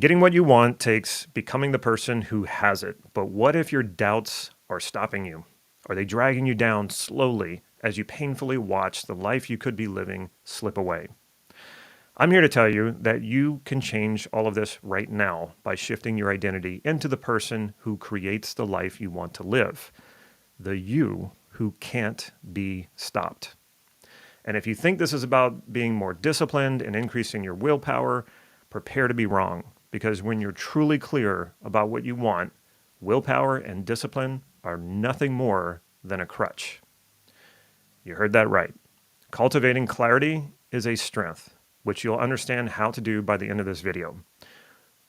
Getting what you want takes becoming the person who has it. But what if your doubts are stopping you? Are they dragging you down slowly as you painfully watch the life you could be living slip away? I'm here to tell you that you can change all of this right now by shifting your identity into the person who creates the life you want to live, the you who can't be stopped. And if you think this is about being more disciplined and increasing your willpower, prepare to be wrong. Because when you're truly clear about what you want, willpower and discipline are nothing more than a crutch. You heard that right. Cultivating clarity is a strength, which you'll understand how to do by the end of this video.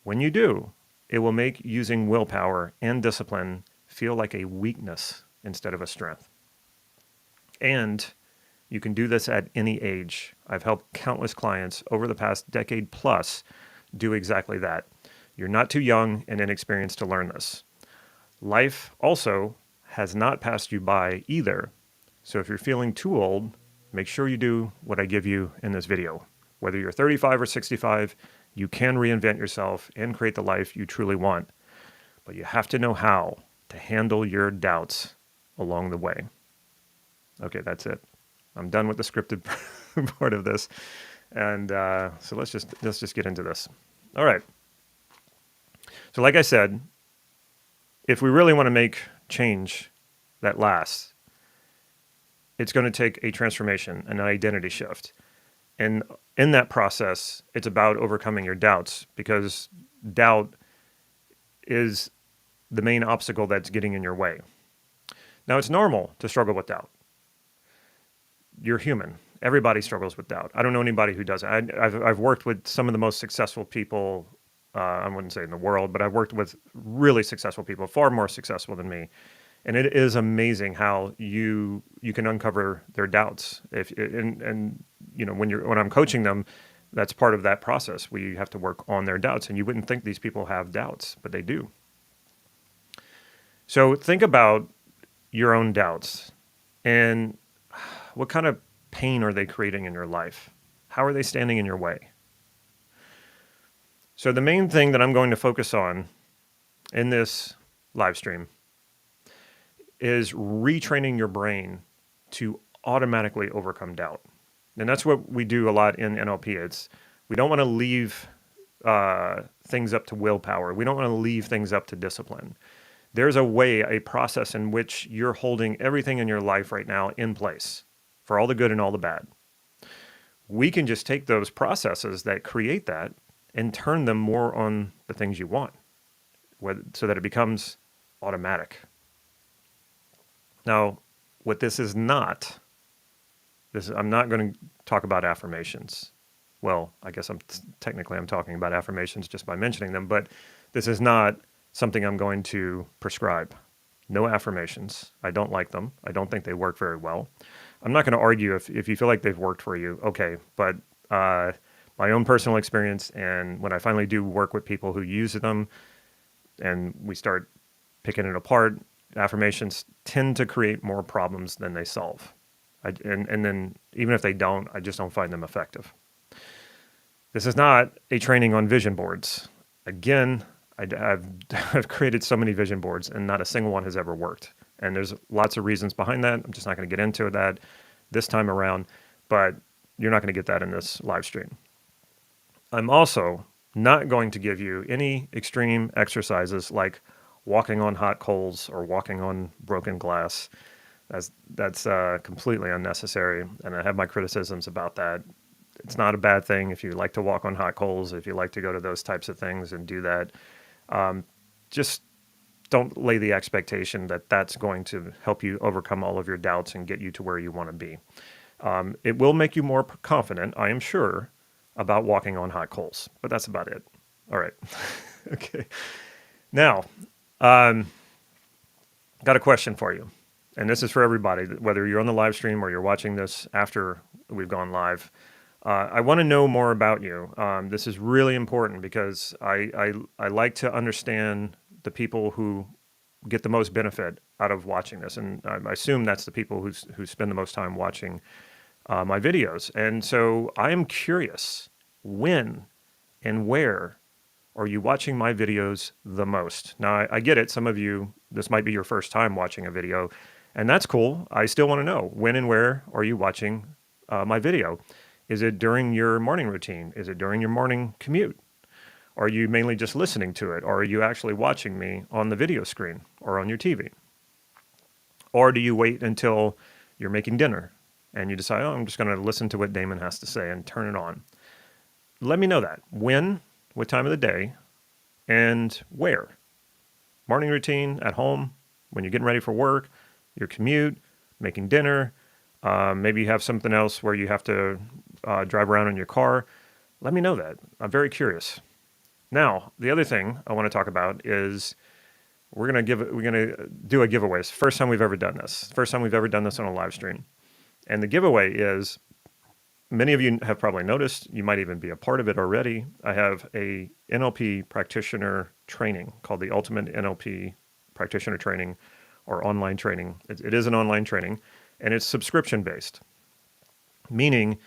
When you do, it will make using willpower and discipline feel like a weakness instead of a strength. And you can do this at any age. I've helped countless clients over the past decade plus do exactly that. You're not too young and inexperienced to learn this. Life also has not passed you by either. So if you're feeling too old, make sure you do what I give you in this video. Whether you're 35 or 65, you can reinvent yourself and create the life you truly want. But you have to know how to handle your doubts along the way. Okay, that's it. I'm done with the scripted part of this. And so let's just get into this. All right. So like I said, if we really want to make change that lasts, it's going to take a transformation, an identity shift. And in that process, it's about overcoming your doubts, because doubt is the main obstacle that's getting in your way. Now, it's normal to struggle with doubt. You're human. Everybody struggles with doubt. I don't know anybody who doesn't. I've worked with some of the most successful people, I wouldn't say in the world, but I've worked with really successful people, far more successful than me. And it is amazing how you can uncover their doubts. And you know, when I'm coaching them, that's part of that process. We have to work on their doubts. And you wouldn't think these people have doubts, but they do. So think about your own doubts and what kind of pain are they creating in your life? How are they standing in your way? So the main thing that I'm going to focus on in this live stream is retraining your brain to automatically overcome doubt. And that's what we do a lot in NLP. We don't want to leave things up to willpower. We don't want to leave things up to discipline. There's a process in which you're holding everything in your life right now in place for all the good and all the bad. We can just take those processes that create that and turn them more on the things you want, so that it becomes automatic. Now, what this is not, I'm not going to talk about affirmations. Well, I guess I'm talking about affirmations just by mentioning them, but this is not something I'm going to prescribe. No affirmations. I don't like them. I don't think they work very well. I'm not going to argue if you feel like they've worked for you, okay, but my own personal experience, and when I finally do work with people who use them and we start picking it apart, affirmations tend to create more problems than they solve. And then even if they don't, I just don't find them effective. This is not a training on vision boards. Again, I've created so many vision boards and not a single one has ever worked. And there's lots of reasons behind that. I'm just not going to get into that this time around, but you're not going to get that in this live stream. I'm also not going to give you any extreme exercises like walking on hot coals or walking on broken glass. That's completely unnecessary, and I have my criticisms about that. It's not a bad thing if you like to walk on hot coals, if you like to go to those types of things and do that. Just don't lay the expectation that that's going to help you overcome all of your doubts and get you to where you want to be. It will make you more confident, I am sure, about walking on hot coals, but that's about it. All right. Okay. Now, got a question for you. And this is for everybody, whether you're on the live stream or you're watching this after we've gone live. I want to know more about you. This is really important because I like to understand the people who get the most benefit out of watching this. And I assume that's the people who spend the most time watching, my videos. And so I am curious, when and where Or are you watching my videos the most? Now, I get it. Some of you, this might be your first time watching a video, and that's cool. I still want to know, when and where are you watching my video? Is it during your morning routine? Is it during your morning commute? Are you mainly just listening to it? Or are you actually watching me on the video screen or on your TV? Or do you wait until you're making dinner and you decide, oh, I'm just going to listen to what Damon has to say and turn it on? Let me know that. When, what time of the day, and where. Morning routine, at home, when you're getting ready for work, your commute, making dinner. Maybe you have something else where you have to drive around in your car. Let me know that. I'm very curious. Now, the other thing I want to talk about is we're gonna do a giveaway. It's the first time we've ever done this. First time we've ever done this on a live stream. And the giveaway is, many of you have probably noticed, you might even be a part of it already. I have a NLP practitioner training called the Ultimate NLP Practitioner Training, or online training. It is an online training, and it's subscription based, meaning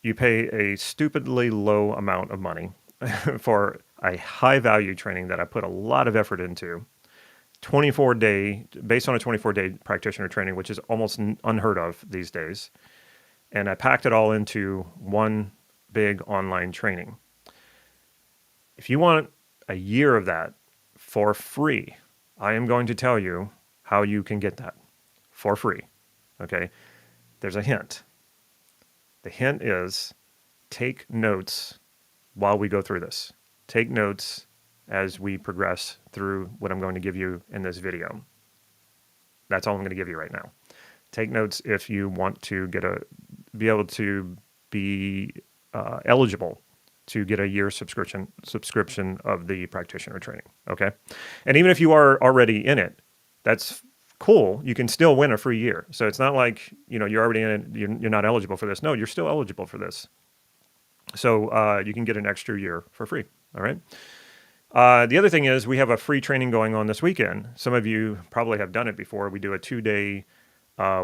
you pay a stupidly low amount of money for a high value training that I put a lot of effort into. 24-day, based on a 24-day practitioner training, which is almost unheard of these days. And I packed it all into one big online training. If you want a year of that for free, I am going to tell you how you can get that for free. Okay? There's a hint. The hint is, take notes while we go through this. Take notes as we progress through what I'm going to give you in this video. That's all I'm going to give you right now. Take notes if you want to be able to be eligible to get a year subscription of the practitioner training. Okay, and even if you are already in it, that's cool. You can still win a free year. So it's not like you're already in it. You're not eligible for this. No, you're still eligible for this. So you can get an extra year for free. All right. The other thing is, we have a free training going on this weekend. Some of you probably have done it before. We do a 2-day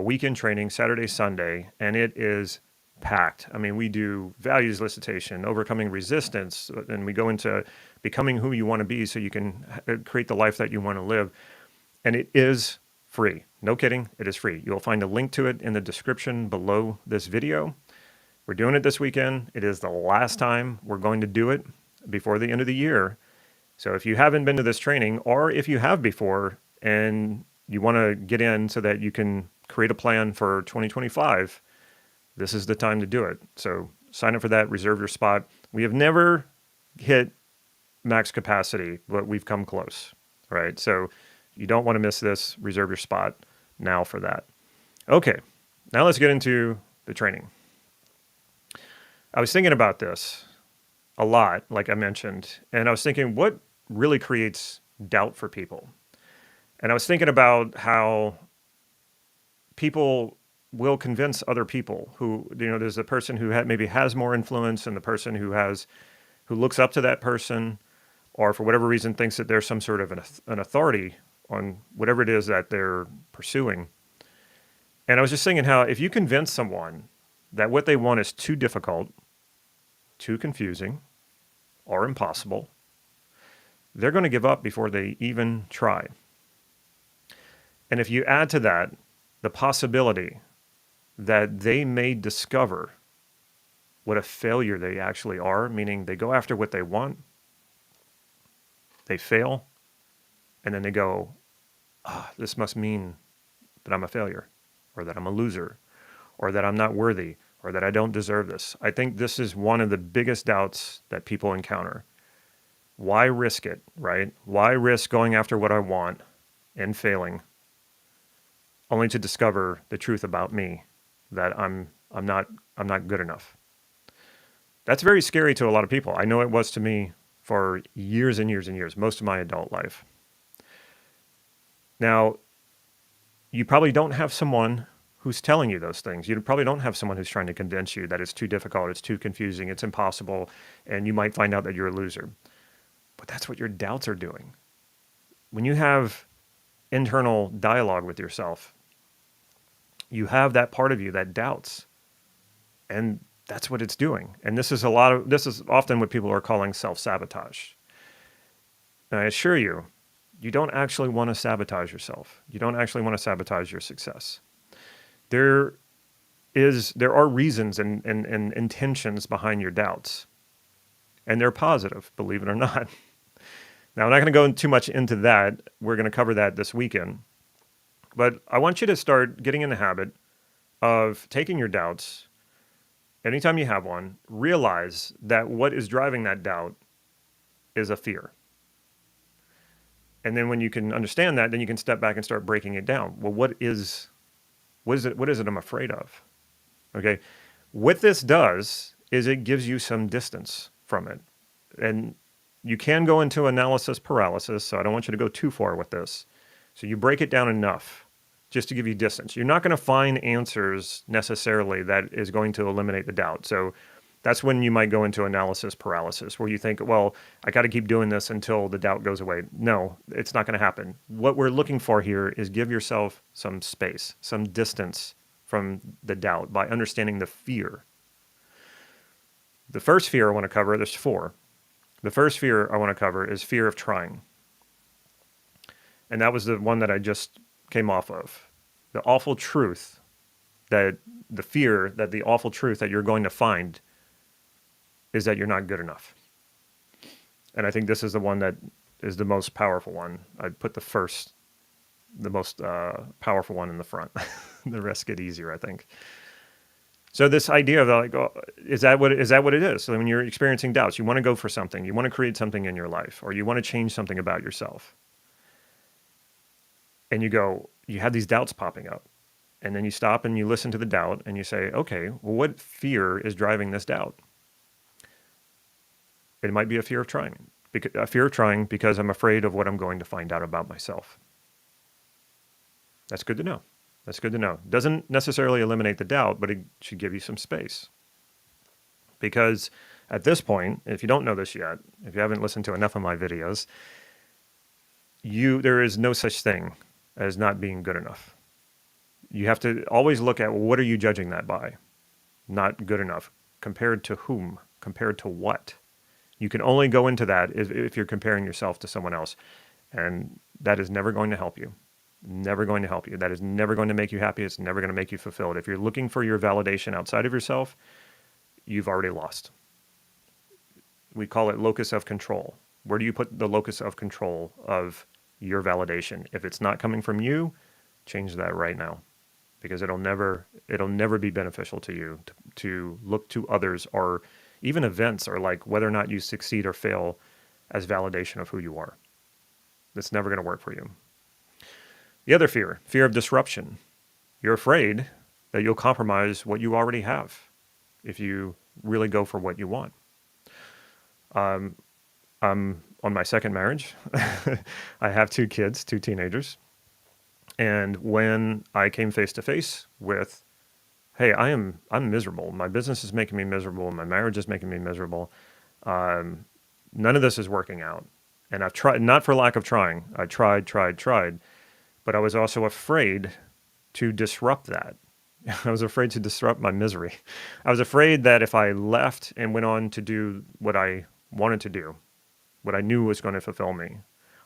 weekend training, Saturday, Sunday, and it is packed. I mean, we do values elicitation, overcoming resistance, and we go into becoming who you want to be so you can create the life that you want to live. And it is free. No kidding. It is free. You'll find a link to it in the description below this video. We're doing it this weekend. It is the last time we're going to do it before the end of the year. So if you haven't been to this training, or if you have before and you want to get in so that you can create a plan for 2025, this is the time to do it. So sign up for that, reserve your spot. We have never hit max capacity, but we've come close, right? So you don't want to miss this. Reserve your spot now for that. Okay, now let's get into the training. I was thinking about this a lot, like I mentioned, and I was thinking, what really creates doubt for people? And I was thinking about how people will convince other people who, there's a person who maybe has more influence, and the person who looks up to that person, or for whatever reason thinks that there's some sort of an authority on whatever it is that they're pursuing. And I was just thinking how, if you convince someone that what they want is too difficult, too confusing, or impossible, they're going to give up before they even try. And if you add to that the possibility that they may discover what a failure they actually are, meaning they go after what they want, they fail, and then they go, this must mean that I'm a failure, or that I'm a loser, or that I'm not worthy, or that I don't deserve this. I think this is one of the biggest doubts that people encounter. Why risk it, right? Why risk going after what I want and failing, only to discover the truth about me, that I'm not good enough? That's very scary to a lot of people. I know it was to me for years and years and years, most of my adult life. Now, you probably don't have someone who's telling you those things. You probably don't have someone who's trying to convince you that it's too difficult, it's too confusing, it's impossible, and you might find out that you're a loser. But that's what your doubts are doing. When you have internal dialogue with yourself, you have that part of you that doubts. And that's what it's doing. And this is often what people are calling self-sabotage. And I assure you, you don't actually want to sabotage yourself. You don't actually want to sabotage your success. There are reasons and intentions behind your doubts. And they're positive, believe it or not. Now, I'm not going to go too much into that. We're going to cover that this weekend. But I want you to start getting in the habit of taking your doubts. Anytime you have one, realize that what is driving that doubt is a fear. And then when you can understand that, then you can step back and start breaking it down. Well, what is it I'm afraid of? Okay. What this does is it gives you some distance from it. And you can go into analysis paralysis, so I don't want you to go too far with this. So you break it down enough just to give you distance. You're not going to find answers necessarily that is going to eliminate the doubt. So that's when you might go into analysis paralysis, where you think, well, I got to keep doing this until the doubt goes away. No, it's not going to happen. What we're looking for here is give yourself some space, some distance from the doubt by understanding the fear. The first fear I want to cover, there's 4. The first fear I want to cover is fear of trying. And that was the one that I just came off of. The awful truth that the awful truth that you're going to find is that you're not good enough. And I think this is the one that is the most powerful one. I'd put the most powerful one in the front. The rest get easier, I think. So this idea of like, oh, is that what it is? So when you're experiencing doubts, you want to go for something, you want to create something in your life, or you want to change something about yourself. And you have these doubts popping up. And then you stop and you listen to the doubt and you say, okay, well, what fear is driving this doubt? It might be a fear of trying. A fear of trying because I'm afraid of what I'm going to find out about myself. That's good to know. That's good to know. Doesn't necessarily eliminate the doubt, but it should give you some space. Because at this point, if you don't know this yet, if you haven't listened to enough of my videos, there is no such thing as not being good enough. You have to always look at, well, what are you judging that by? Not good enough. Compared to whom? Compared to what? You can only go into that if you're comparing yourself to someone else. And that is never going to help you. Never going to help you. That is never going to make you happy. It's never going to make you fulfilled. If you're looking for your validation outside of yourself, you've already lost. We call it locus of control. Where do you put the locus of control of your validation? If it's not coming from you, change that right now, because it'll never be beneficial to you to look to others or even events, or like whether or not you succeed or fail, as validation of who you are. That's never going to work for you. The other fear of disruption. You're afraid that you'll compromise what you already have if you really go for what you want. I'm on my second marriage. I have 2 kids, 2 teenagers. And when I came face to face with, hey, I'm miserable. My business is making me miserable. My marriage is making me miserable. None of this is working out. And I've tried, not for lack of trying. I tried. But I was also afraid to disrupt that. I was afraid to disrupt my misery. I was afraid that if I left and went on to do what I wanted to do, what I knew was going to fulfill me,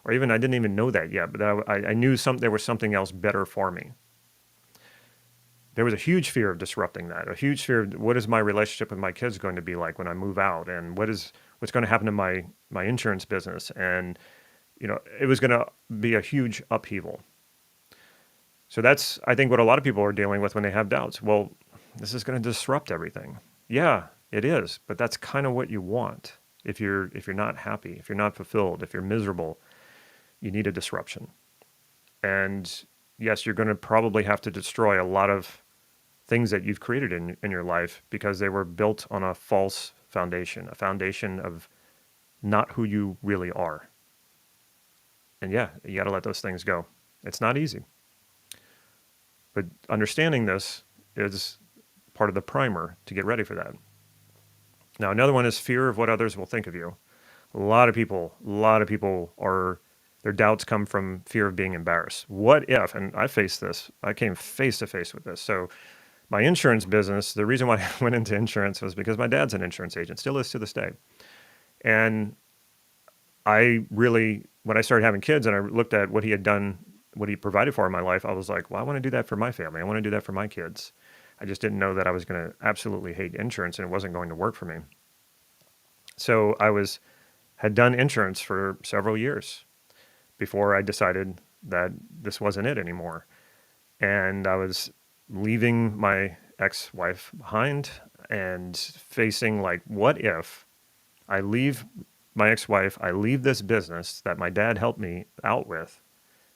or even I didn't even know that yet, but I knew there was something else better for me. There was a huge fear of disrupting that, a huge fear of what is my relationship with my kids going to be like when I move out, and what's going to happen to my insurance business, and it was going to be a huge upheaval. So that's, I think, what a lot of people are dealing with when they have doubts. Well, this is going to disrupt everything. Yeah, it is, but that's kind of what you want. If you're not happy, if you're not fulfilled, if you're miserable, you need a disruption. And yes, you're going to probably have to destroy a lot of things that you've created in your life because they were built on a false foundation, a foundation of not who you really are. And yeah, you got to let those things go. It's not easy. But understanding this is part of the primer to get ready for that. Now, another one is fear of what others will think of you. A lot of people their doubts come from fear of being embarrassed. What if, and I faced this, I came face to face with this. So my insurance business, the reason why I went into insurance was because my dad's an insurance agent, still is to this day. And I really when I started having kids and I looked at what he had done, what he provided for in my life, I was like, well, I want to do that for my family. I want to do that for my kids. I just didn't know that I was going to absolutely hate insurance and it wasn't going to work for me. So had done insurance for several years before I decided that this wasn't it anymore. And I was leaving my ex-wife behind and facing like, what if I leave my ex-wife, I leave this business that my dad helped me out with,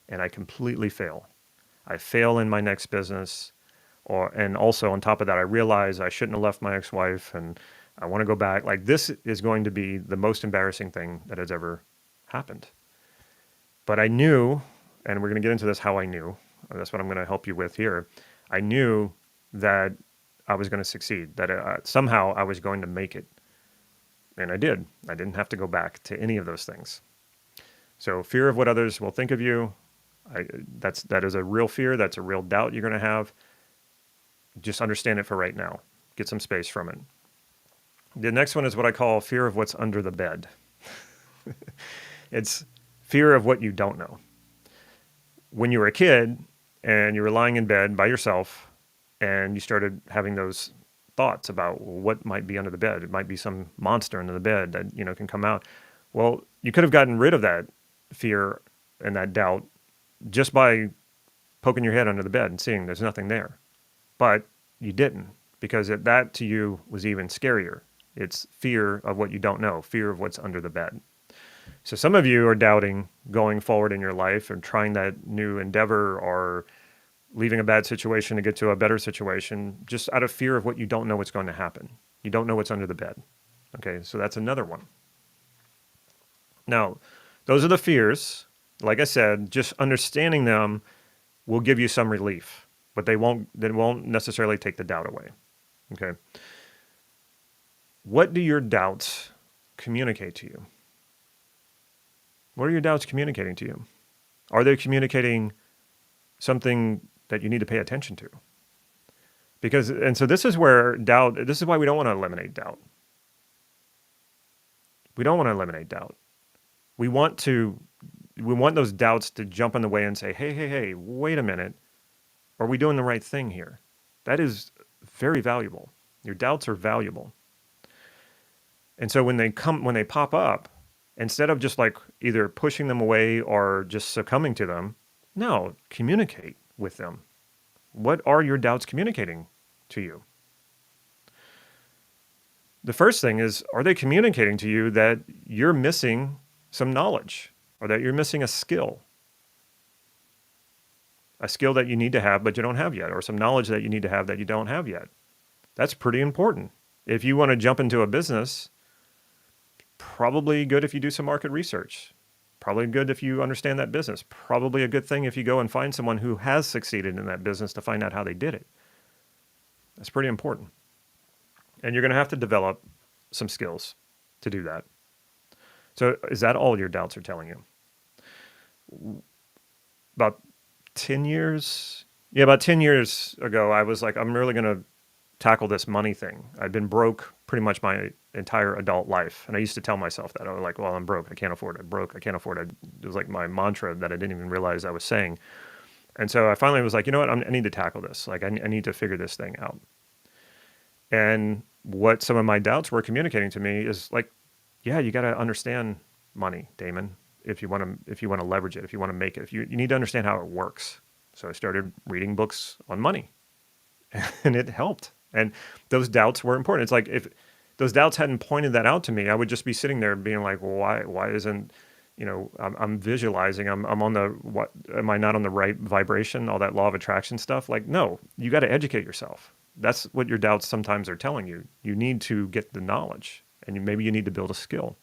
and I completely fail. I fail in my next business, and also on top of that, I realize I shouldn't have left my ex-wife and I want to go back. Like, this is going to be the most embarrassing thing that has ever happened. But I knew, and we're going to get into this, how I knew. That's what I'm going to help you with here. I knew that I was going to succeed, that somehow I was going to make it. And I did. I didn't have to go back to any of those things. So fear of what others will think of you, that is a real fear. That's a real doubt you're going to have. Just understand it for right now. Get some space from it. The next one is what I call fear of what's under the bed. It's fear of what you don't know. When you were a kid and you were lying in bed by yourself and you started having those thoughts about what might be under the bed. It might be some monster under the bed that, can come out. Well, you could have gotten rid of that fear and that doubt just by poking your head under the bed and seeing there's nothing there. But you didn't, because that to you was even scarier. It's fear of what you don't know, fear of what's under the bed. So some of you are doubting going forward in your life and trying that new endeavor or leaving a bad situation to get to a better situation just out of fear of what you don't know what's going to happen. You don't know what's under the bed. Okay, so that's another one. Now, those are the fears. Like I said, just understanding them will give you some relief, but they won't necessarily take the doubt away. Okay. What do your doubts communicate to you? What are your doubts communicating to you? Are they communicating something that you need to pay attention to? So this is where this is why we don't want to eliminate doubt. We don't want to eliminate doubt. We want those doubts to jump in the way and say, hey, wait a minute. Are we doing the right thing here? That is very valuable. Your doubts are valuable. And so when they pop up, instead of just like either pushing them away or just succumbing to them, no, communicate with them. What are your doubts communicating to you? The first thing is, are they communicating to you that you're missing some knowledge or that you're missing a skill? A skill that you need to have but you don't have yet, or some knowledge that you need to have that you don't have yet. That's pretty important. If you want to jump into a business, probably good if you do some market research. Probably good if you understand that business. Probably a good thing if you go and find someone who has succeeded in that business to find out how they did it. That's pretty important. And you're going to have to develop some skills to do that. So is that all your doubts are telling you? About 10 years ago, I was like, I'm really going to tackle this money thing. I'd been broke pretty much my entire adult life. And I used to tell myself that. I was like, well, I'm broke. I can't afford it. Broke. I can't afford it. It was like my mantra that I didn't even realize I was saying. And so I finally was like, you know what? I need to tackle this. Like, I need to figure this thing out. And what some of my doubts were communicating to me is like, yeah, you got to understand money, Damon, if you want to leverage it, if you want to make it, you need to understand how it works. So I started reading books on money and it helped. And those doubts were important. It's like, if those doubts hadn't pointed that out to me, I would just be sitting there being like, well, why isn't, I'm visualizing, I'm on am I not on the right vibration, all that law of attraction stuff? Like, no, you got to educate yourself. That's what your doubts sometimes are telling you. You need to get the knowledge, and maybe you need to build a skill.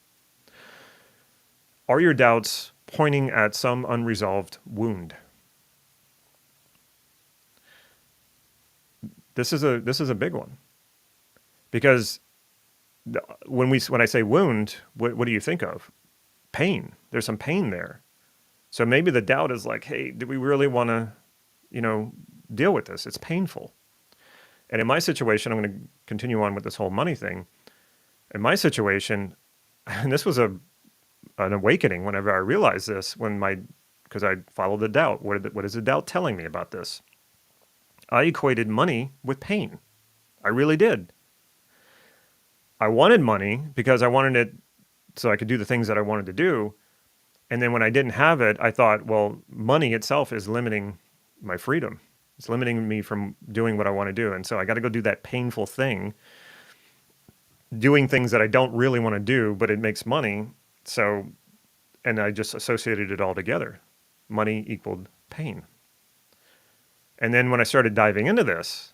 Are your doubts pointing at some unresolved wound? This is a big one, because when I say wound, what do you think of? Pain. There's some pain there. So maybe the doubt is like, hey, do we really want to, deal with this? It's painful. And in my situation, I'm going to continue on with this whole money thing. In my situation, and this was an awakening whenever I realized this, because I followed the doubt. What is the doubt telling me about this? I equated money with pain. I really did. I wanted money because I wanted it so I could do the things that I wanted to do. And then when I didn't have it, I thought, well, money itself is limiting my freedom. It's limiting me from doing what I want to do. And so I got to go do that painful thing, doing things that I don't really want to do, but it makes money. So, and I just associated it all together. Money equaled pain. And then when I started diving into this,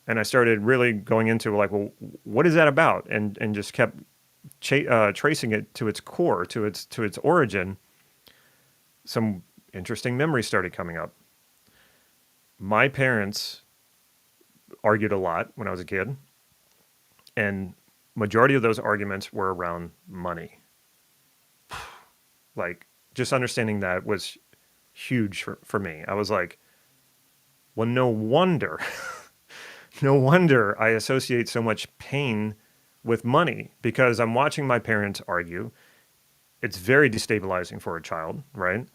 and I started really going into like, well, what is that about? And just kept tracing it to its core, to its origin, some interesting memories started coming up. My parents argued a lot when I was a kid, and majority of those arguments were around money. Like, just understanding that was huge for me. I was like, well, no wonder I associate so much pain with money, because I'm watching my parents argue. It's very destabilizing for a child, right?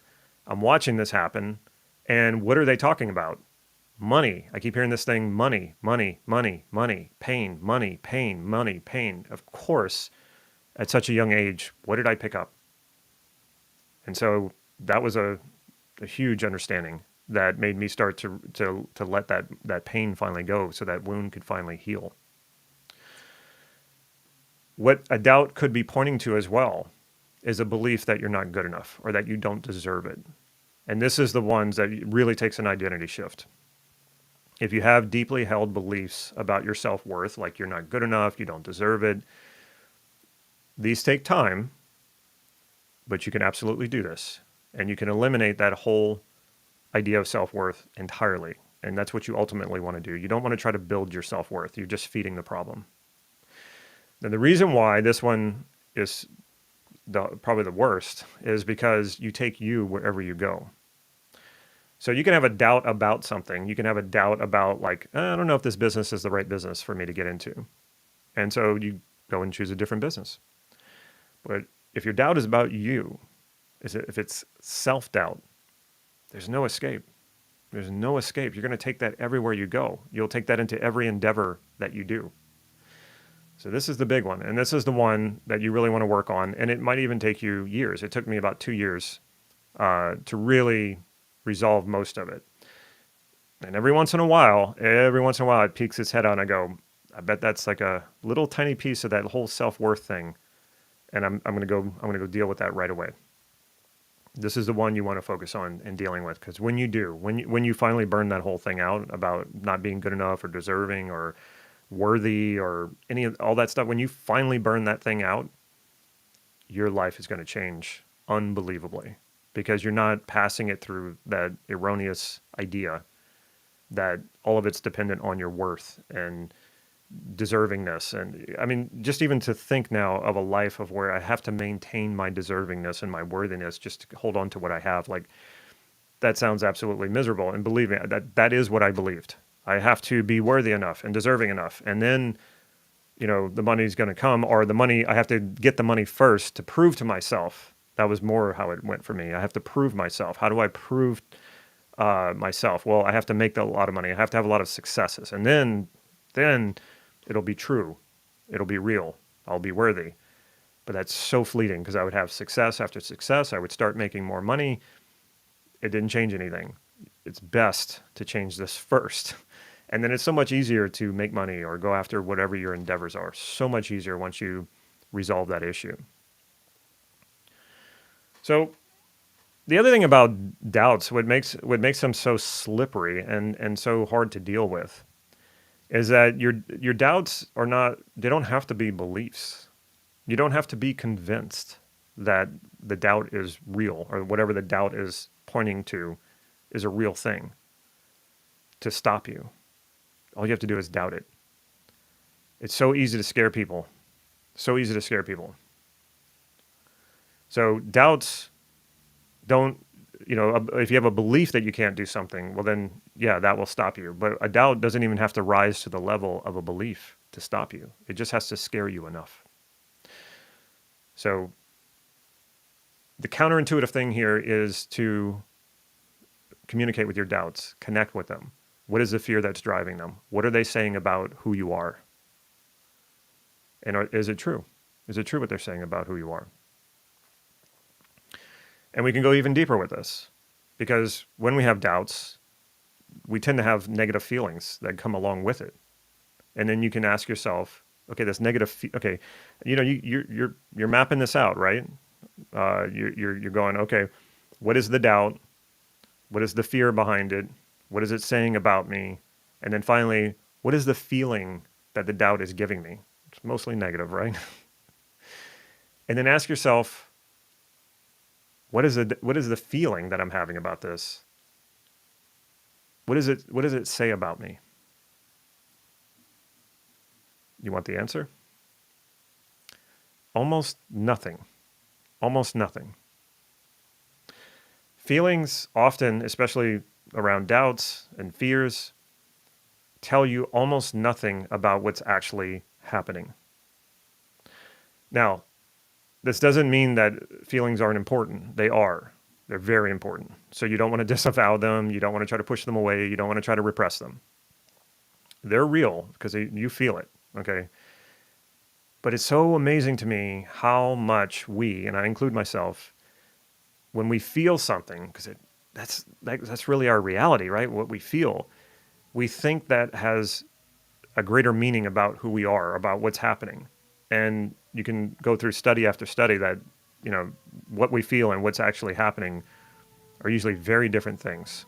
I'm watching this happen, and what are they talking about? Money. I keep hearing this thing, money, money, money, money, pain, money, pain, money, pain. Of course, at such a young age, what did I pick up? And so that was a huge understanding that made me start to let that pain finally go, so that wound could finally heal. What a doubt could be pointing to as well is a belief that you're not good enough or that you don't deserve it. And this is the ones that really takes an identity shift. If you have deeply held beliefs about your self-worth, like you're not good enough, you don't deserve it, these take time, but you can absolutely do this. And you can eliminate that whole idea of self-worth entirely. And that's what you ultimately want to do. You don't want to try to build your self-worth. You're just feeding the problem. Now, the reason why this one is probably the worst is because you take you wherever you go. So you can have a doubt about something. You can have a doubt about, like, I don't know if this business is the right business for me to get into. And so you go and choose a different business. But if your doubt is about you, if it's self-doubt, there's no escape. There's no escape. You're going to take that everywhere you go. You'll take that into every endeavor that you do. So this is the big one. And this is the one that you really want to work on. And it might even take you years. It took me about 2 years to really resolve most of it. And every once in a while, it peeks its head out and I go, I bet that's like a little tiny piece of that whole self-worth thing. And I'm going to go deal with that right away. This is the one you want to focus on and dealing with, because when you do, when you finally burn that whole thing out about not being good enough or deserving or worthy or all that stuff, when you finally burn that thing out, your life is going to change unbelievably, because you're not passing it through that erroneous idea that all of it's dependent on your worth and deservingness. And I mean, just even to think now of a life of where I have to maintain my deservingness and my worthiness just to hold on to what I have, like, that sounds absolutely miserable. And believe me, that is what I believed. I have to be worthy enough and deserving enough. And then, the money's going to come, or I have to get the money first to prove to myself. That was more how it went for me. I have to prove myself. How do I prove myself? Well, I have to make a lot of money. I have to have a lot of successes. And then it'll be true. It'll be real. I'll be worthy. But that's so fleeting, because I would have success after success. I would start making more money. It didn't change anything. It's best to change this first. And then it's so much easier to make money or go after whatever your endeavors are. So much easier once you resolve that issue. So the other thing about doubts, what makes them so slippery and so hard to deal with, is that your doubts they don't have to be beliefs. You don't have to be convinced that the doubt is real, or whatever the doubt is pointing to is a real thing to stop you. All you have to do is doubt it. It's so easy to scare people. So easy to scare people. So doubts don't, if you have a belief that you can't do something, well then, yeah, that will stop you. But a doubt doesn't even have to rise to the level of a belief to stop you. It just has to scare you enough. So The counterintuitive thing here is to communicate with your doubts, connect with them. What is the fear that's driving them? What are they saying about who you are? And is it true? Is it true what they're saying about who you are? And we can go even deeper with this, because when we have doubts, we tend to have negative feelings that come along with it. And then you can ask yourself, okay, this negative, okay, you're mapping this out, right? You're going, okay, what is the doubt? What is the fear behind it? What is it saying about me? And then finally, what is the feeling that the doubt is giving me? It's mostly negative, right? And then ask yourself, what is the feeling that I'm having about this? What does it say about me? You want the answer? Almost nothing. Almost nothing. Feelings often, especially around doubts and fears, tell you almost nothing about what's actually happening. Now, this doesn't mean that feelings aren't important. They are. They're very important. So you don't want to disavow them. You don't want to try to push them away. You don't want to try to repress them. They're real because you feel it, okay? But it's so amazing to me how much we, and I include myself, when we feel something, because that's really our reality, right? What we feel, we think that has a greater meaning about who we are, about what's happening. And you can go through study after study that, what we feel and what's actually happening are usually very different things.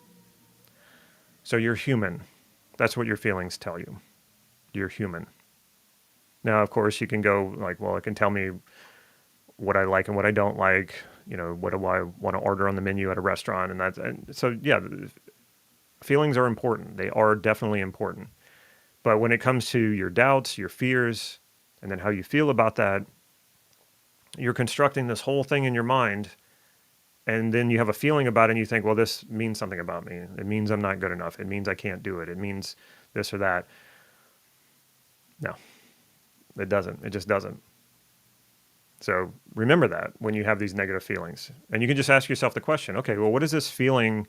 So you're human. That's what your feelings tell you. You're human. Now, of course, you can go like, well, it can tell me what I like and what I don't like. What do I want to order on the menu at a restaurant? And so, yeah, feelings are important. They are definitely important. But when it comes to your doubts, your fears, and then how you feel about that, you're constructing this whole thing in your mind, and then you have a feeling about it, and you think, well, this means something about me. It means I'm not good enough. It means I can't do it. It means this or that. No, it doesn't. It just doesn't. So remember that when you have these negative feelings. And you can just ask yourself the question, okay, well, what does this feeling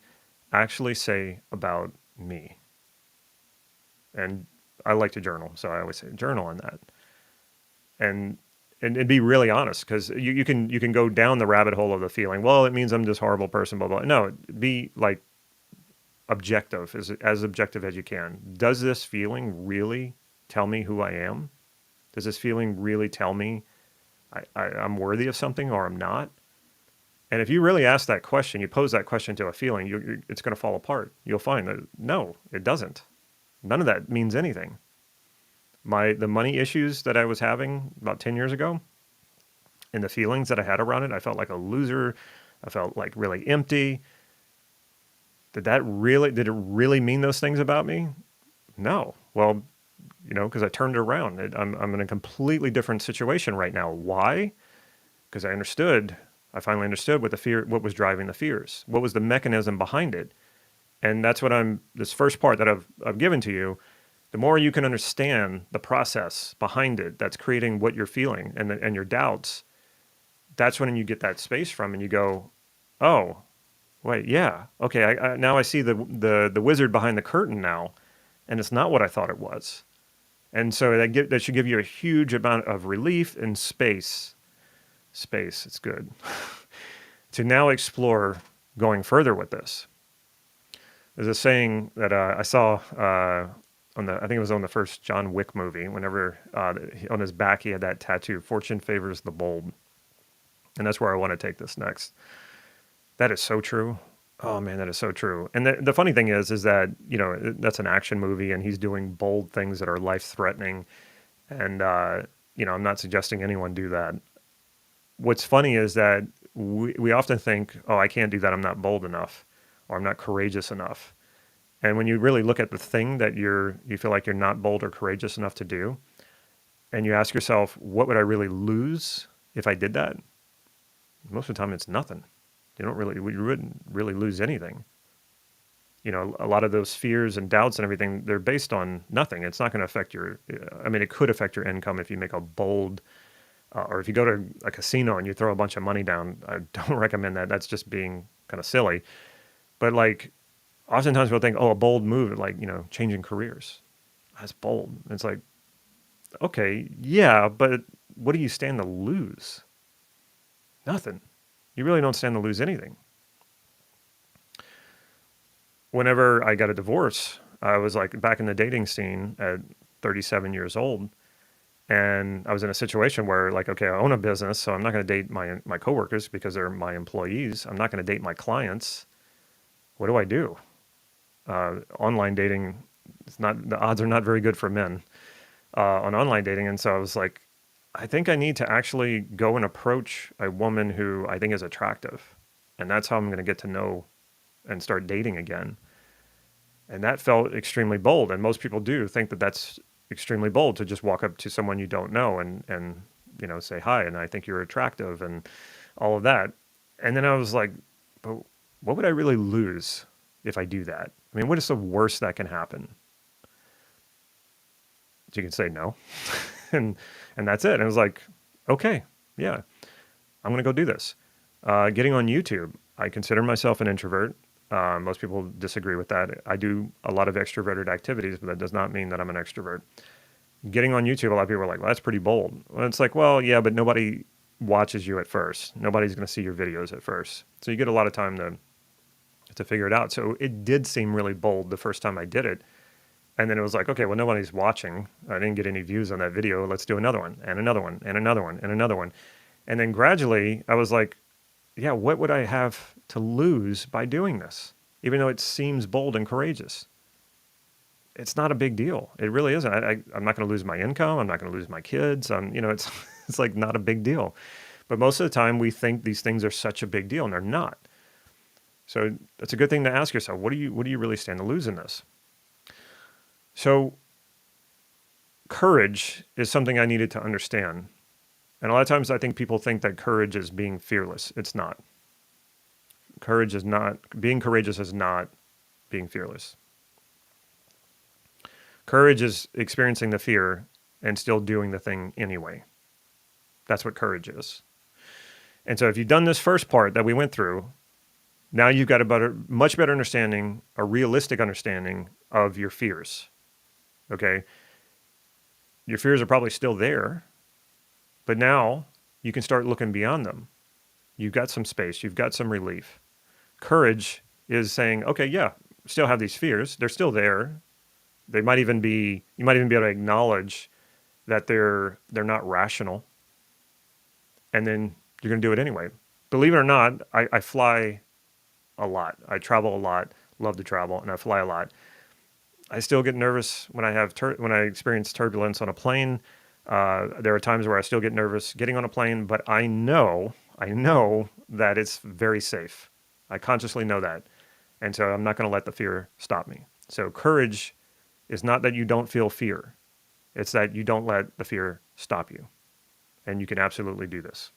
actually say about me? And I like to journal, so I always say journal on that. And be really honest, because you can go down the rabbit hole of the feeling. Well, it means I'm this horrible person, blah, blah. No, be like objective, as objective as you can. Does this feeling really tell me who I am? Does this feeling really tell me I'm worthy of something or I'm not? And if you really ask that question, you pose that question to a feeling, it's going to fall apart. You'll find that, no, it doesn't. None of that means anything. The money issues that I was having about 10 years ago and the feelings that I had around it, I felt like a loser. I felt like really empty. Did it really mean those things about me? No. Well, because I turned it around. I'm in a completely different situation right now. Why? Because I finally understood what was driving the fears. What was the mechanism behind it? And that's what this first part that I've given to you. The more you can understand the process behind it that's creating what you're feeling and your doubts, that's when you get that space from and you go, oh, wait, yeah, okay, now I see the wizard behind the curtain now, and it's not what I thought it was. And so that should give you a huge amount of relief and space. Space, it's good. To now explore going further with this. There's a saying that I saw I think it was on the first John Wick movie, whenever on his back he had that tattoo, "Fortune favors the bold." And that's where I want to take this next. That is so true. Oh man, that is so true. And the funny thing is that, that's an action movie and he's doing bold things that are life-threatening. And, I'm not suggesting anyone do that. What's funny is that we often think, oh, I can't do that. I'm not bold enough, or I'm not courageous enough. And when you really look at the thing that you feel like you're not bold or courageous enough to do, and you ask yourself, what would I really lose if I did that? Most of the time it's nothing. You wouldn't really lose anything. A lot of those fears and doubts and everything, they're based on nothing. It's not going to affect it could affect your income if you make a bold Or if you go to a casino and you throw a bunch of money down, I don't recommend that. That's just being kind of silly. But like, oftentimes we'll think, oh, a bold move, like, changing careers. That's bold. It's like, okay, yeah, but what do you stand to lose? Nothing. You really don't stand to lose anything. Whenever I got a divorce, I was like back in the dating scene at 37 years old. And I was in a situation where, like, okay, I own a business, so I'm not going to date my coworkers because they're my employees. I'm not going to date my clients. What do I do? Online dating, the odds are not very good for men on online dating. And so I was like, I think I need to actually go and approach a woman who I think is attractive. And that's how I'm going to get to know and start dating again. And that felt extremely bold. And most people do think that that's extremely bold, to just walk up to someone you don't know and say hi, and I think you're attractive and all of that. And then I was like, but what would I really lose if I do that? I mean, what is the worst that can happen? So you can say no. and that's it. And I was like, okay, yeah, I'm going to go do this. Getting on YouTube, I consider myself an introvert. Most people disagree with that. I do a lot of extroverted activities, but that does not mean that I'm an extrovert. Getting on YouTube, a lot of people are like, well, that's pretty bold. Well, it's like, well, yeah, but nobody watches you at first. Nobody's going to see your videos at first. So you get a lot of time to figure it out. So it did seem really bold the first time I did it. And then it was like, okay, well, nobody's watching. I didn't get any views on that video. Let's do another one and another one and another one and another one. And then gradually I was like, yeah, what would I have to lose by doing this? Even though it seems bold and courageous. It's not a big deal. It really isn't. I'm not going to lose my income. I'm not going to lose my kids. It's like not a big deal. But most of the time we think these things are such a big deal, and they're not. So it's a good thing to ask yourself, what do you really stand to lose in this? So courage is something I needed to understand. And a lot of times I think people think that courage is being fearless. It's not. Being courageous is not being fearless. Courage is experiencing the fear and still doing the thing anyway. That's what courage is. And so if you've done this first part that we went through, now you've got a much better understanding, a realistic understanding of your fears. Okay? Your fears are probably still there, but now you can start looking beyond them. You've got some space. You've got some relief. Courage is saying, okay, yeah, still have these fears. They're still there. You might even be able to acknowledge that they're not rational. And then you're going to do it anyway. Believe it or not, I fly a lot. I travel a lot, love to travel, and I fly a lot. I still get nervous when I experience turbulence on a plane. There are times where I still get nervous getting on a plane, but I know that it's very safe. I consciously know that. And so I'm not going to let the fear stop me. So courage is not that you don't feel fear. It's that you don't let the fear stop you. And you can absolutely do this.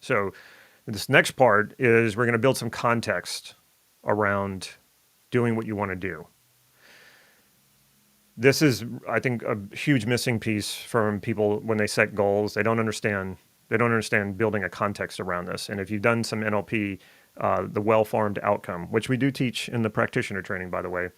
So this next part is we're going to build some context around doing what you want to do. This is, I think, a huge missing piece from people when they set goals. They don't understand building a context around this. And if you've done some NLP, the well-formed outcome, which we do teach in the practitioner training, by the way,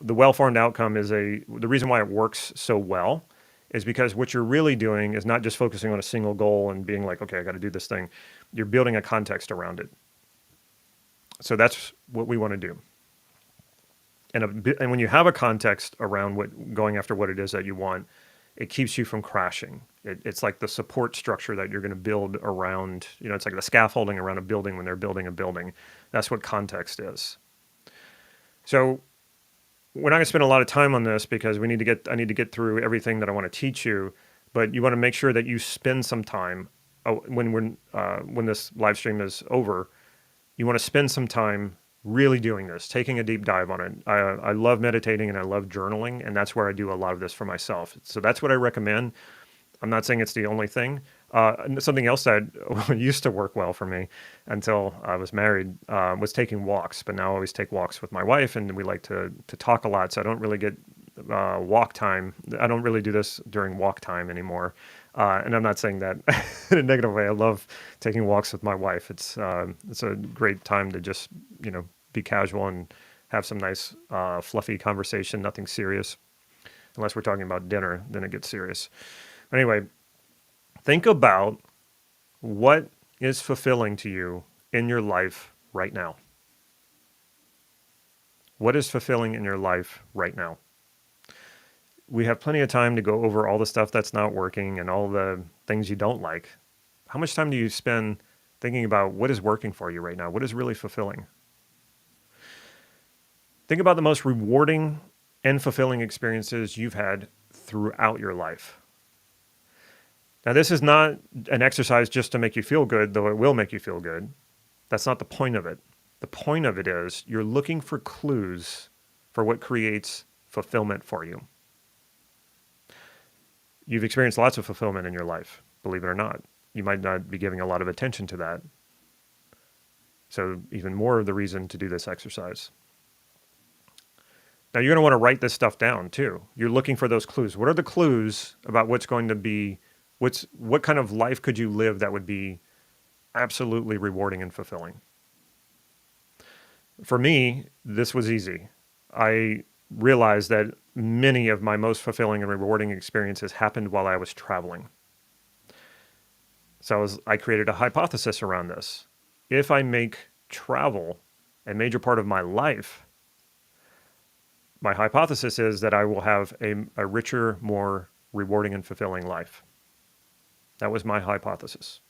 the well-formed outcome is the reason why it works so well is because what you're really doing is not just focusing on a single goal and being like, okay, I got to do this thing. You're building a context around it. So that's what we want to do. And when you have a context around going after what it is that you want, it keeps you from crashing. It's like the support structure that you're going to build around, it's like the scaffolding around a building when they're building a building. That's what context is. So we're not going to spend a lot of time on this because I need to get through everything that I want to teach you, but you want to make sure that you spend some time when this live stream is over. You want to spend some time really doing this, taking a deep dive on it. I love meditating and I love journaling, and that's where I do a lot of this for myself. So that's what I recommend. I'm not saying it's the only thing. Something else that used to work well for me until I was married was taking walks. But now I always take walks with my wife, and we like to talk a lot. So I don't really get walk time. I don't really do this during walk time anymore. And I'm not saying that in a negative way. I love taking walks with my wife. It's a great time to just, be casual and have some nice, fluffy conversation, nothing serious. Unless we're talking about dinner, then it gets serious. Anyway, think about what is fulfilling to you in your life right now. What is fulfilling in your life right now? We have plenty of time to go over all the stuff that's not working and all the things you don't like. How much time do you spend thinking about what is working for you right now? What is really fulfilling? Think about the most rewarding and fulfilling experiences you've had throughout your life. Now, this is not an exercise just to make you feel good, though it will make you feel good. That's not the point of it. The point of it is you're looking for clues for what creates fulfillment for you. You've experienced lots of fulfillment in your life, believe it or not. You might not be giving a lot of attention to that. So even more of the reason to do this exercise. Now, you're going to want to write this stuff down too. You're looking for those clues. What are the clues about what's going to be, what kind of life could you live that would be absolutely rewarding and fulfilling? For me, this was easy. I realized that many of my most fulfilling and rewarding experiences happened while I was traveling. So I created a hypothesis around this. If I make travel a major part of my life, my hypothesis is that I will have a richer, more rewarding and fulfilling life. That was my hypothesis.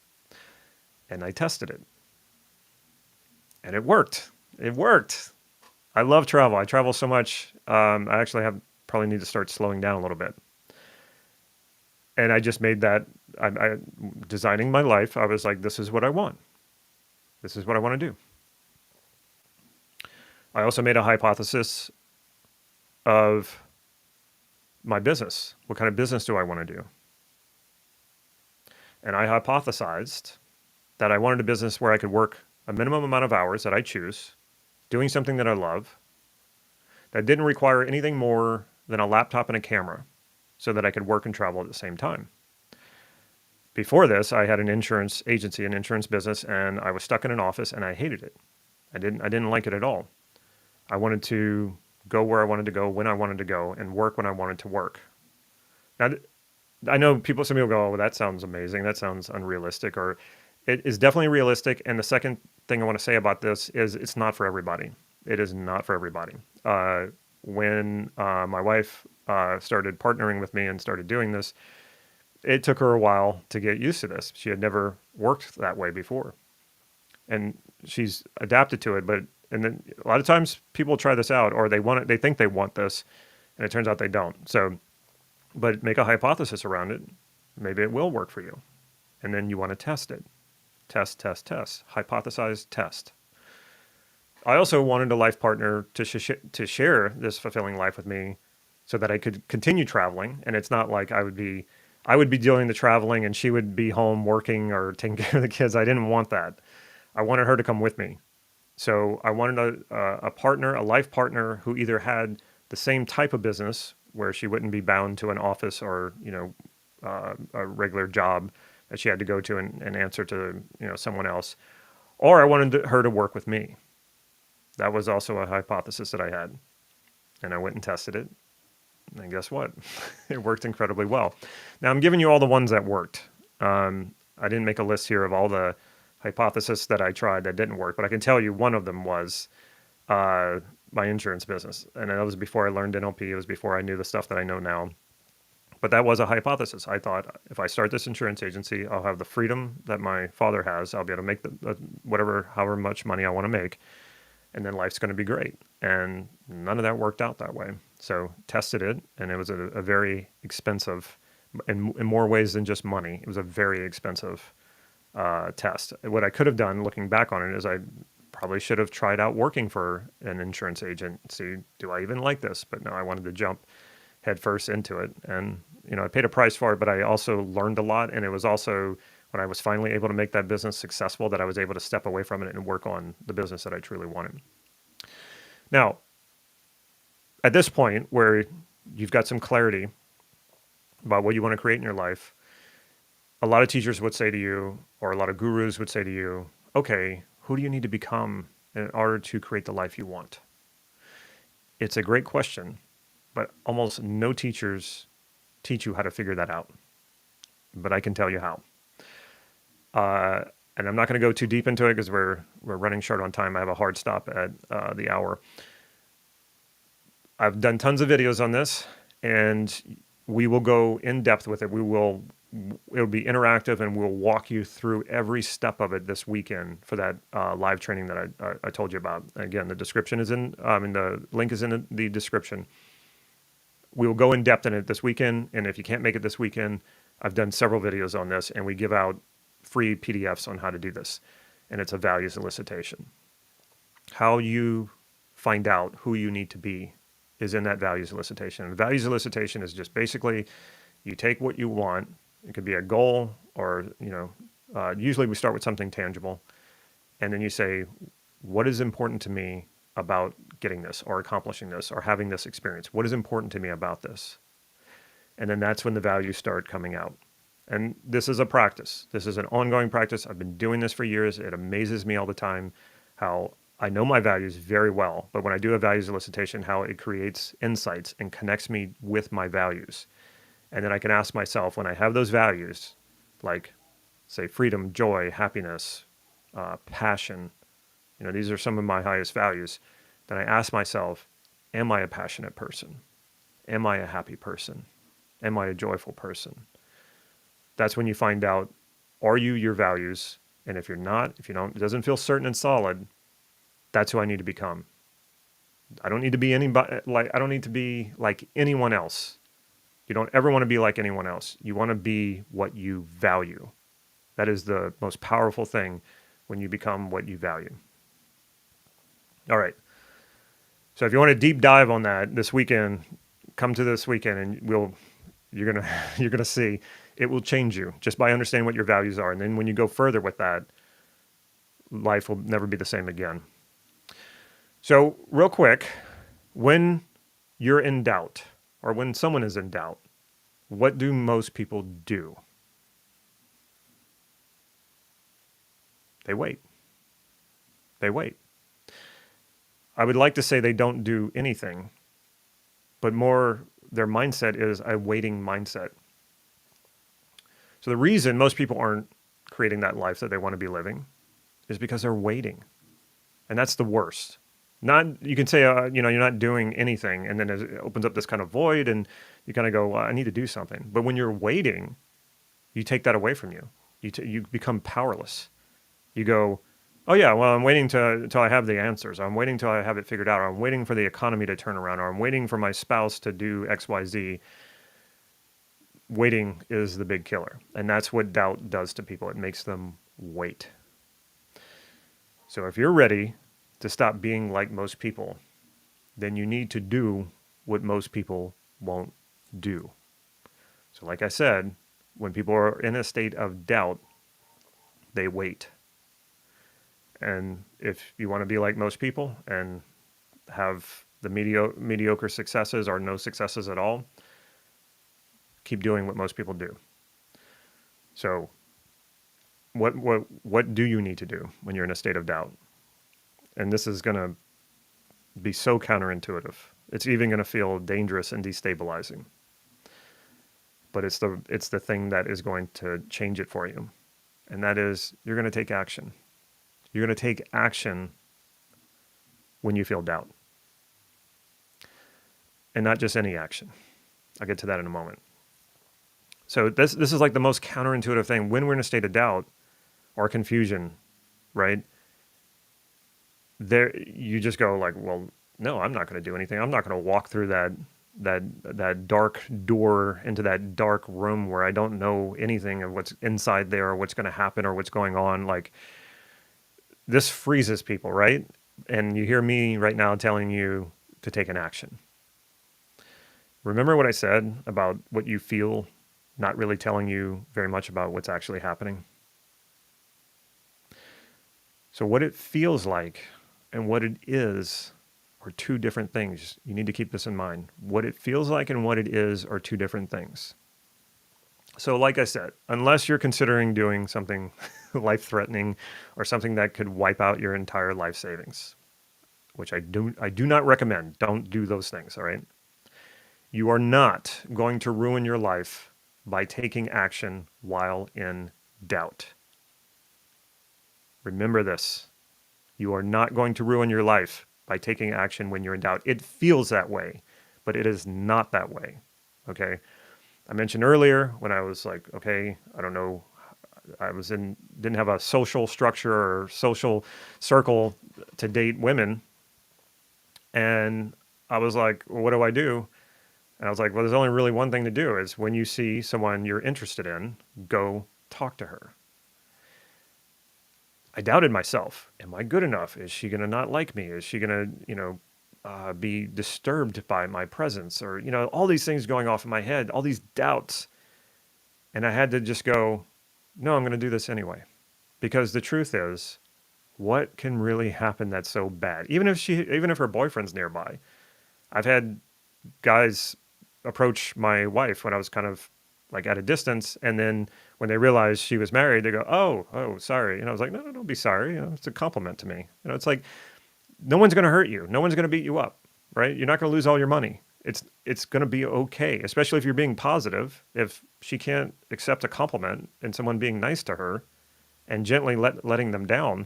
And I tested it. And it worked. It worked. I love travel. I travel so much. I actually probably need to start slowing down a little bit. And I just made that, designing my life, I was like, this is what I want. This is what I want to do. I also made a hypothesis of my business. What kind of business do I want to do? And I hypothesized that I wanted a business where I could work a minimum amount of hours that I choose, doing something that I love, that didn't require anything more than a laptop and a camera so that I could work and travel at the same time. Before this, I had an insurance agency, an insurance business, and I was stuck in an office and I hated it. I didn't like it at all. I wanted to go where I wanted to go, when I wanted to go, and work when I wanted to work. Now, I know some people go, oh, well, that sounds amazing. That sounds unrealistic, or it is definitely realistic. And the second thing I want to say about this is it's not for everybody. It is not for everybody. When my wife started partnering with me and started doing this, it took her a while to get used to this. She had never worked that way before. And she's adapted to it, and then a lot of times people try this out, or they think they want this, and it turns out they don't. So, but make a hypothesis around it. Maybe it will work for you. And then you want to test it. Test. Hypothesize, test. I also wanted a life partner to share this fulfilling life with me so that I could continue traveling. And it's not like I would be doing the traveling and she would be home working or taking care of the kids. I didn't want that. I wanted her to come with me. So I wanted a partner, a life partner who either had the same type of business where she wouldn't be bound to an office or, a regular job that she had to go to and answer to, someone else, or I wanted her to work with me. That was also a hypothesis that I had. And I went and tested it. And guess what? It worked incredibly well. Now I'm giving you all the ones that worked. I didn't make a list here of all the hypothesis that I tried that didn't work, but I can tell you one of them was my insurance business. And that was before I learned NLP. It was before I knew the stuff that I know now. But that was a hypothesis. I thought if I start this insurance agency, I'll have the freedom that my father has. I'll be able to make however much money I want to make. And then life's going to be great. And none of that worked out that way. So tested it, and it was a very expensive, in more ways than just money. It was a very expensive test. What I could have done, looking back on it, is I probably should have tried out working for an insurance agency. Do I even like this? But no, I wanted to jump headfirst into it. And, I paid a price for it, but I also learned a lot. And it was also when I was finally able to make that business successful that I was able to step away from it and work on the business that I truly wanted. Now, at this point where you've got some clarity about what you want to create in your life, a lot of teachers would say to you, or a lot of gurus would say to you, okay, who do you need to become in order to create the life you want? It's a great question, but almost no teachers teach you how to figure that out. But I can tell you how. And I'm not going to go too deep into it because we're running short on time. I have a hard stop at the hour. I've done tons of videos on this, and we will go in depth with it. It'll be interactive, and we'll walk you through every step of it this weekend for that live training that I told you about. Again, the description is the link is in the description. We will go in depth in it this weekend, and if you can't make it this weekend, I've done several videos on this, and we give out free PDFs on how to do this, and it's a values elicitation. How you find out who you need to be is in that values elicitation. And values elicitation is just basically you take what you want. It could be a goal, or usually we start with something tangible, and then you say, what is important to me about getting this or accomplishing this or having this experience? What is important to me about this? And then that's when the values start coming out. And this is a practice. This is an ongoing practice. I've been doing this for years. It amazes me all the time how I know my values very well, but when I do a values elicitation, how it creates insights and connects me with my values. And then I can ask myself, when I have those values, like say freedom, joy, happiness, passion, these are some of my highest values. Then I ask myself, am I a passionate person? Am I a happy person? Am I a joyful person? That's when you find out, are you your values? And if you're not, if you don't, it doesn't feel certain and solid, that's who I need to become. I don't need to be I don't need to be like anyone else. You don't ever want to be like anyone else. You want to be what you value. That is the most powerful thing, when you become what you value. All right. So if you want to deep dive on that this weekend, come to this weekend, and you're gonna see it will change you just by understanding what your values are. And then when you go further with that, life will never be the same again. So real quick, when you're in doubt, or when someone is in doubt, what do most people do? They wait. They wait. I would like to say they don't do anything, but more their mindset is a waiting mindset. So the reason most people aren't creating that life that they want to be living is because they're waiting. And that's the worst. You can say, you're not doing anything, and then it opens up this kind of void, and you kind of go, well, I need to do something. But when you're waiting, you take that away from you. You become powerless. You go, oh yeah, well, I'm waiting till I have the answers. I'm waiting till I have it figured out. Or I'm waiting for the economy to turn around. Or I'm waiting for my spouse to do X, Y, Z. Waiting is the big killer. And that's what doubt does to people. It makes them wait. So if you're ready to stop being like most people, then you need to do what most people won't do. So like I said, when people are in a state of doubt, they wait. And if you want to be like most people and have the mediocre successes or no successes at all, keep doing what most people do. So what do you need to do when you're in a state of doubt? And this is going to be so counterintuitive. It's even going to feel dangerous and destabilizing. But it's the thing that is going to change it for you. And that is, you're going to take action. You're going to take action when you feel doubt. And not just any action. I'll get to that in a moment. So this is like the most counterintuitive thing. When we're in a state of doubt or confusion, right? There, you just go like, well, no, I'm not going to do anything. I'm not going to walk through that dark door into that dark room where I don't know anything of what's inside there or what's going to happen or what's going on. Like, this freezes people, right? And you hear me right now telling you to take an action. Remember what I said about what you feel not really telling you very much about what's actually happening? So what it feels like and what it is are two different things. You need to keep this in mind. What it feels like and what it is are two different things. So like I said, unless you're considering doing something life-threatening or something that could wipe out your entire life savings, which I do not recommend. Don't do those things, all right? You are not going to ruin your life by taking action while in doubt. Remember this. You are not going to ruin your life by taking action when you're in doubt. It feels that way, but it is not that way. Okay? I mentioned earlier when I was like, okay, I don't know, didn't have a social structure or social circle to date women. And I was like, well, what do I do? And I was like, well, there's only really one thing to do is when you see someone you're interested in, go talk to her. I doubted myself. Am I good enough? Is she going to not like me? Is she going to, be disturbed by my presence? Or, all these things going off in my head, all these doubts. And I had to just go, no, I'm going to do this anyway. Because the truth is, what can really happen that's so bad? Even if her boyfriend's nearby. I've had guys approach my wife when I was kind of like at a distance, and then when they realized she was married, they go, "Oh, sorry." And I was like, "No, don't be sorry. It's a compliment to me." It's like no one's going to hurt you. No one's going to beat you up, right? You're not going to lose all your money. It's going to be okay, especially if you're being positive. If she can't accept a compliment and someone being nice to her and gently letting them down,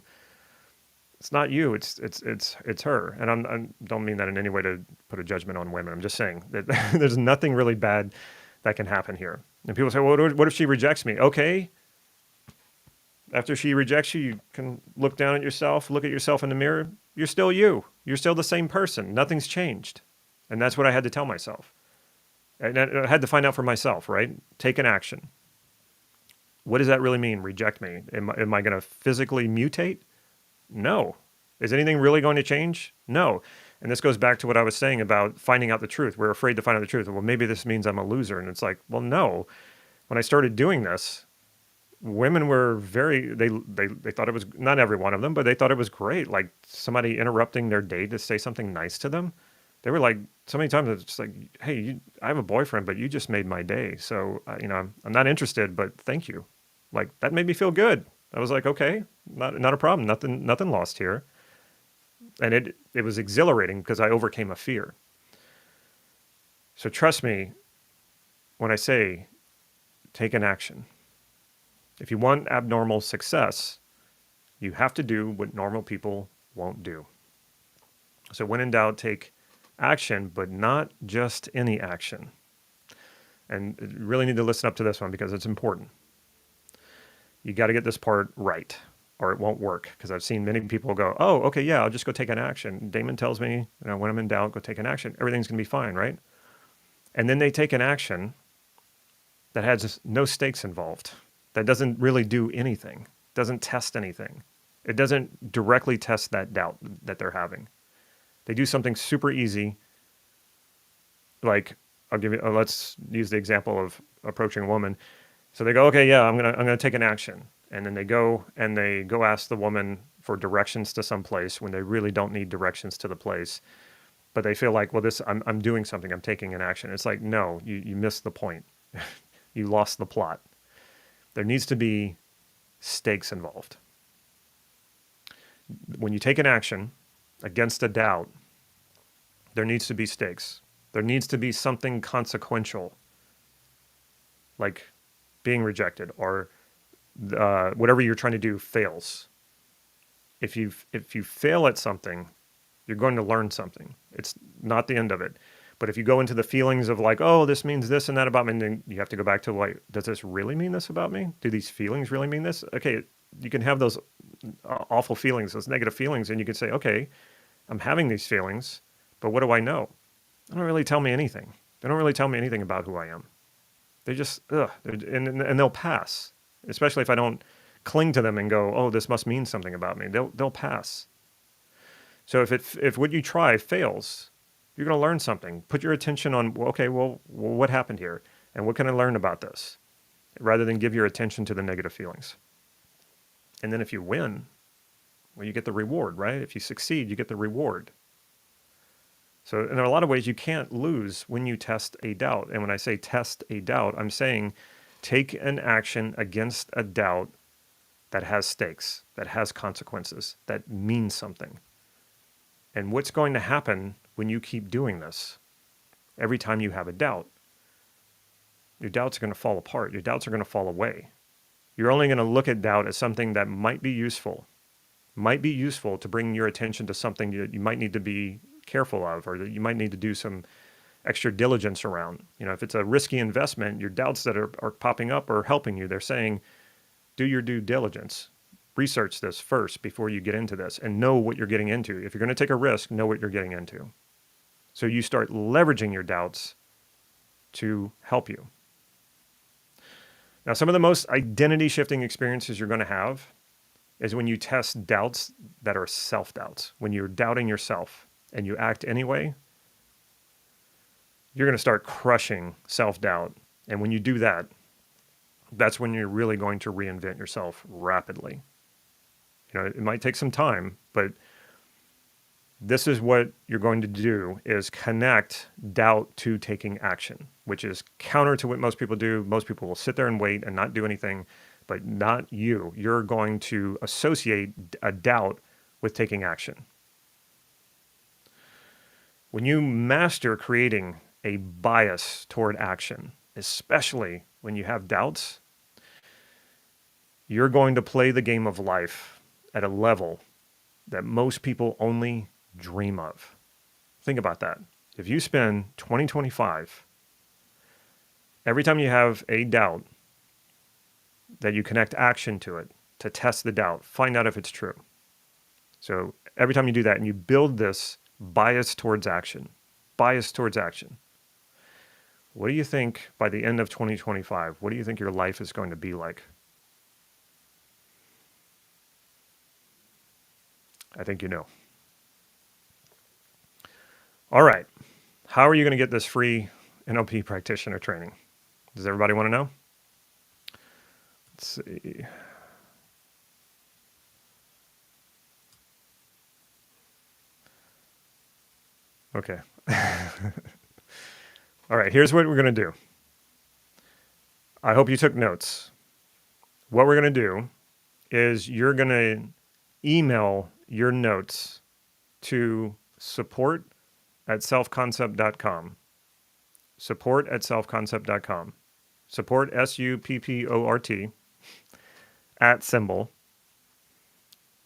it's not you. It's her. And I don't mean that in any way to put a judgment on women. I'm just saying that there's nothing really bad that can happen here. And people say, well, what if she rejects me? Okay. After she rejects you, you can look down at yourself, look at yourself in the mirror. You're still you. You're still the same person. Nothing's changed. And that's what I had to tell myself. And I had to find out for myself, right? Take an action. What does that really mean? Reject me. Am I going to physically mutate? No. Is anything really going to change? No. And this goes back to what I was saying about finding out the truth. We're afraid to find out the truth. Well, maybe this means I'm a loser. And it's like, well, no. When I started doing this, women were they thought it was, not every one of them, but they thought it was great. Like somebody interrupting their day to say something nice to them. They were like, so many times it's just like, hey, I have a boyfriend, but you just made my day. So, I'm not interested, but thank you. Like that made me feel good. I was like, okay, not a problem. Nothing lost here. And it was exhilarating because I overcame a fear. So trust me when I say take an action. If you want abnormal success, you have to do what normal people won't do. So when in doubt, take action, but not just any action. And you really need to listen up to this one because it's important. You got to get this part right or it won't work, because I've seen many people go, oh, okay, yeah, I'll just go take an action. Damon tells me, when I'm in doubt, go take an action. Everything's going to be fine, right? And then they take an action that has no stakes involved, that doesn't really do anything, doesn't test anything. It doesn't directly test that doubt that they're having. They do something super easy, like let's use the example of approaching a woman. So they go, okay, yeah, I'm gonna take an action. And then they go ask the woman for directions to some place when they really don't need directions to the place. But they feel like, well, I'm doing something, I'm taking an action. It's like, no, you missed the point. You lost the plot. There needs to be stakes involved. When you take an action against a doubt, there needs to be stakes. There needs to be something consequential, like being rejected or whatever you're trying to do fails. If you fail at something, you're going to learn something. It's not the end of it. But if you go into the feelings of like, oh, this means this and that about me, and then you have to go back to like, does this really mean this about me? Do these feelings really mean this? Okay, you can have those awful feelings, those negative feelings, and you can say, okay, I'm having these feelings, but what do I know? They don't really tell me anything. They don't really tell me anything about who I am. They just, and they'll pass. Especially if I don't cling to them and go, oh, this must mean something about me. They'll pass. So if what you try fails, you're going to learn something. Put your attention on, okay, well, what happened here? And what can I learn about this? Rather than give your attention to the negative feelings. And then if you win, well, you get the reward, right? If you succeed, you get the reward. So in a lot of ways, you can't lose when you test a doubt. And when I say test a doubt, I'm saying Take an action against a doubt that has stakes, that has consequences, that means something. And what's going to happen when you keep doing this? Every time you have a doubt, your doubts are going to fall apart. Your doubts are going to fall away. You're only going to look at doubt as something that might be useful to bring your attention to something that you might need to be careful of, or that you might need to do some extra diligence around. If it's a risky investment, your doubts that are popping up are helping you. They're saying, do your due diligence. Research this first before you get into this and know what you're getting into. If you're going to take a risk, know what you're getting into. So you start leveraging your doubts to help you. Now, some of the most identity shifting experiences you're going to have is when you test doubts that are self-doubts. When you're doubting yourself and you act anyway, you're going to start crushing self-doubt. And when you do that, that's when you're really going to reinvent yourself rapidly. It might take some time, but this is what you're going to do, is connect doubt to taking action, which is counter to what most people do. Most people will sit there and wait and not do anything, but not you. You're going to associate a doubt with taking action. When you master creating a bias toward action, especially when you have doubts, you're going to play the game of life at a level that most people only dream of. Think about that. If you spend 2025, every time you have a doubt, that you connect action to it to test the doubt, find out if it's true. So every time you do that and you build this bias towards action, what do you think by the end of 2025, what do you think your life is going to be like? I think you know. All right. How are you going to get this free NLP practitioner training? Does everybody want to know? Let's see. Okay. All right, here's what we're going to do. I hope you took notes. What we're going to do is you're going to email your notes to support@selfconcept.com. Support@selfconcept.com. Support, SUPPORT, @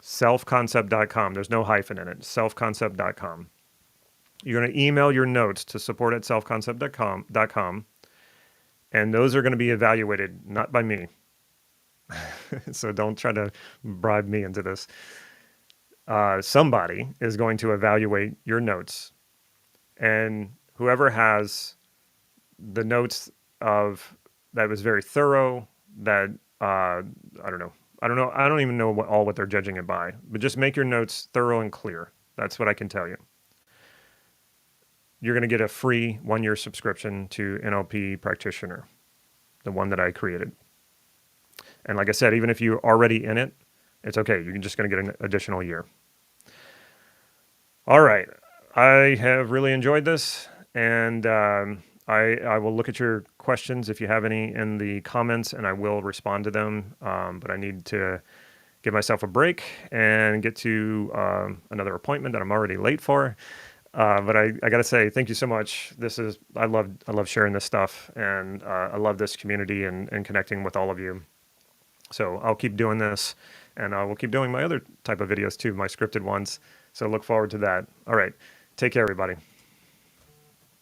selfconcept.com. There's no hyphen in it. Selfconcept.com. You're going to email your notes to support@selfconcept.com, and those are going to be evaluated, not by me. So don't try to bribe me into this. Somebody is going to evaluate your notes, and whoever has the notes of that was very thorough, that I don't even know what they're judging it by, but just make your notes thorough and clear. That's what I can tell you. You're going to get a free 1-year subscription to NLP Practitioner, the one that I created. And like I said, even if you're already in it, it's okay. You're just going to get an additional year. All right. I have really enjoyed this, and I will look at your questions if you have any in the comments, and I will respond to them. But I need to give myself a break and get to another appointment that I'm already late for. But I got to say, thank you so much. I love sharing this stuff, and I love this community and connecting with all of you. So I'll keep doing this, and I will keep doing my other type of videos too, my scripted ones. So look forward to that. All right. Take care, everybody.